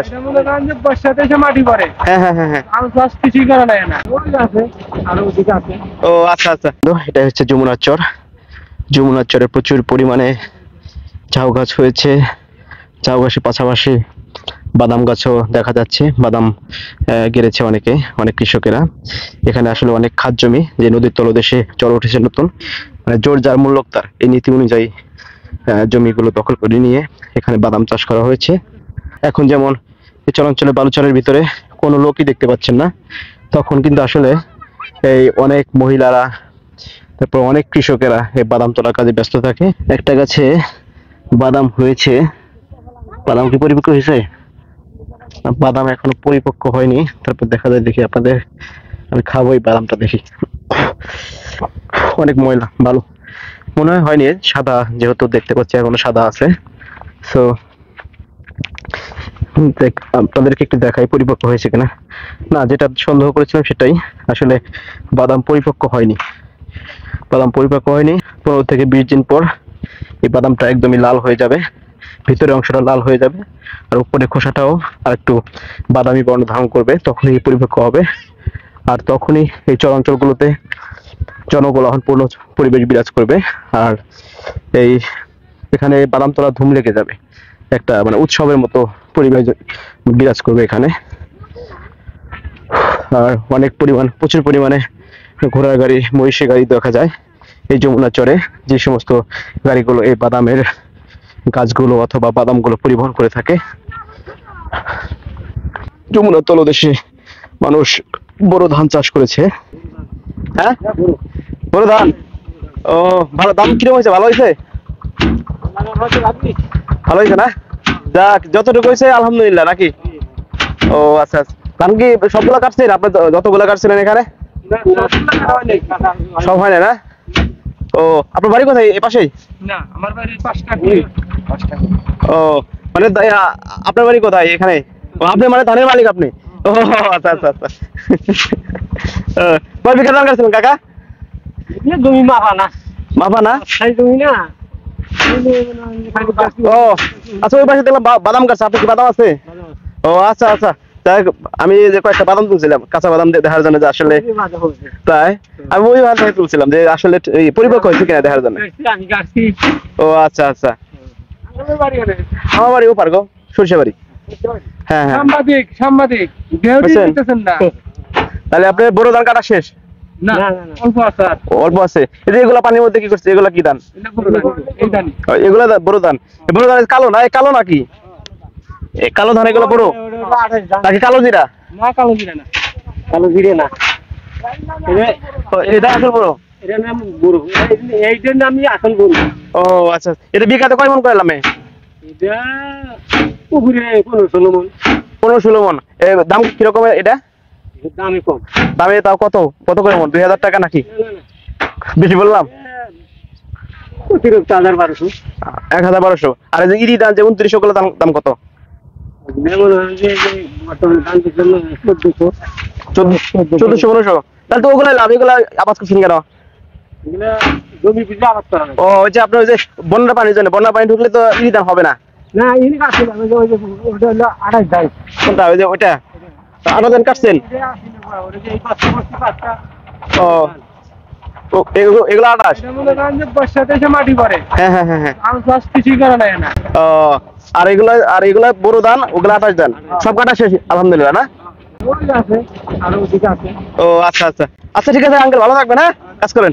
এটা মনে করেন যে বর্ষাতে এসে মাটি পড়ে। হ্যাঁ হ্যাঁ হ্যাঁ হ্যাঁ। আর চাষ কিছুই করা যায় না। ওই আছে আর ওদিকে আছে। ও আচ্ছা আচ্ছা, তো এটা হচ্ছে যমুনার চর। যমুনার চরে প্রচুর পরিমাণে ঝাউ গাছ হয়েছে। ঝাউ গাছের পাশাপাশি বাদাম গাছও দেখা যাচ্ছে। বাদাম গেড়েছে অনেক কৃষকেরা। এখানে আসলে অনেক খাদ জমি, যে নদীর তলদেশে চর উঠেছে নতুন, মানে জোর যার মূল্য তার, এই নীতি অনুযায়ী জমিগুলো দখল করে নিয়ে এখানে বাদাম চাষ করা হয়েছে। এখন যেমন এই চরাঞ্চলে বালুচরের ভিতরে কোনো লোকই দেখতে পাচ্ছেন না, তখন কিন্তু আসলে এই অনেক মহিলারা, তারপর অনেক কৃষকেরা এই বাদাম তোলার কাজে ব্যস্ত থাকে। একটা গাছে বাদাম হয়েছে। বাদাম কি পরিপক্ক হয়েছে? বাদাম এখনো পরিপক্ক হয়নি, তারপর দেখা যায়, দেখি আপনাদের আমি খাবো এই বাদামটা, দেখি। অনেক ময়লা, ভালো মনে হয়নি, সাদা যেহেতু দেখতে পাচ্ছি এখনো সাদা আছে। সো আপনাদেরকে একটু দেখাই পরিপক্ক হয়েছে কিনা। না, যেটা সন্দেহ করেছিলাম সেটাই, আসলে বাদাম পরিপক্ক হয়নি। বাদাম পরিপক্ক হয়নি। 15 থেকে 20 দিন পর এই বাদামটা একদমই লাল হয়ে যাবে, ভিতরের অংশটা লাল হয়ে যাবে, আর উপরে খোসাটাও আর একটু বাদামি বর্ণ ধারণ করবে, তখনই পরিপক্ক হবে। আর তখনই এই চরাঞ্চলগুলোতে জনকোলাহলপূর্ণ পরিবেশ বিরাজ করবে। আর এই এখানে বাদাম তোলা ধুম লেগে যাবে, একটা মানে উৎসবের মতো পরিবেশ বিরাজ করবে এখানে। আর প্রচুর পরিমাণে ঘোড়ার গাড়ি, মহিষের গাড়ি দেখা যায় এই যমুনা চরে, যে সমস্ত গাড়িগুলো এই বাদামের গাছগুলো অথবা বাদামগুলো পরিবহন করে থাকে। যমুনা তলদেশে মানুষ বড় ধান চাষ করেছে। হ্যাঁ, বড় ধান। ও ভালো, দাম কিরকম হয়েছে? ভালো হয়েছে? ভালো হয়েছে না? যাক, যতটুকু হয়েছে আলহামদুলিল্লাহ, নাকি? ও আচ্ছা আচ্ছা। ধান কি সবগুলা কাটছেন আপনি? যতগুলা কাটছিলেন এখানে সব হয় না? ও, আপনার বাড়ি কোথায়? এই পাশেই? না, আমার বাড়ি 5 টাকা। ও, মানে আপনার বাড়ি কোথায়? এখানে? ও, আপনি মানে ধানের মালিক আপনি? ও আচ্ছা আচ্ছা আচ্ছা। কয় বিঘা ধান কাটছিলেন কাকা? জমি মাপা না। মাপা না? জমি না। ও আচ্ছা, ওই পাশে দেখলাম বাদাম গাছ, আপনি কি বাদাম আছে? ও আচ্ছা আচ্ছা। তাই আমি যে কয়েকটা বাদাম তুলছিলাম, কাঁচা বাদাম দেখার জন্য, যে আসলে তাই আমি ওই ভান থেকে তুলছিলাম যে আসলে পরিপক্ক হয়েছে কিনা দেখার জন্য। ও আচ্ছা আচ্ছা। আমার বাড়ি ওপার গো, সরিষা বাড়ি। হ্যাঁ হ্যাঁ। সাংবাদিক তাহলে আপনার বড় ধান কাটা শেষ? না, অল্প আছে। এই যে এগুলা পানির মধ্যে কি করছে? এগুলা কি ধান? এগুলা বড় ধান। বড় ধান কালো না? কালো নাকি? কালো ধান এগুলো বড় নাকি কালো জিরা? না, কালো জিরা না। কালো জিরে না, এটা আসল বড়। এটার নাম গরু। এইটার নামই আসল গরু। ও আচ্ছা। এটা বিঘাতে কয় মন করলাম? এটা পুকুরে 15-16 মন। 15-16 মন। দাম কিরকম এটা? দামে কম। দামে তাও কত কত করে মন? 2000 টাকা নাকি? বেশি বললাম? অতিরিক্ত 1200। 1200। আর এই যে ইরি ধান যে 2900 গুলো দাম কত? তাহলে তো ওগুলো লাভ, এগুলো আবাদ করছেন কেন? ও, ওই যে আপনার ওই যে বন্যার পানির জন্য, বন্যার পানি ঢুকলে তো ইরি ধান হবে না। না, ইনি কাটছে না। ওই যে 28 ধান। কোনটা? ওই যে ওইটা 28 ধান কাটছেন? ও, এগুলো 28। বর্ষাতে এসে মাটি পড়ে। হ্যাঁ হ্যাঁ হ্যাঁ হ্যাঁ। চাষ কিছুই করা যায় না। ও, আর এগুলা বড় ধান, ওগুলা 28 ধান, সব কাটা শেষ আলহামদুলিল্লাহ না? আর ওদিকে আছে। ও আচ্ছা আচ্ছা আচ্ছা, ঠিক আছে আঙ্কেল, ভালো থাকবেন, হ্যাঁ, কাজ করেন।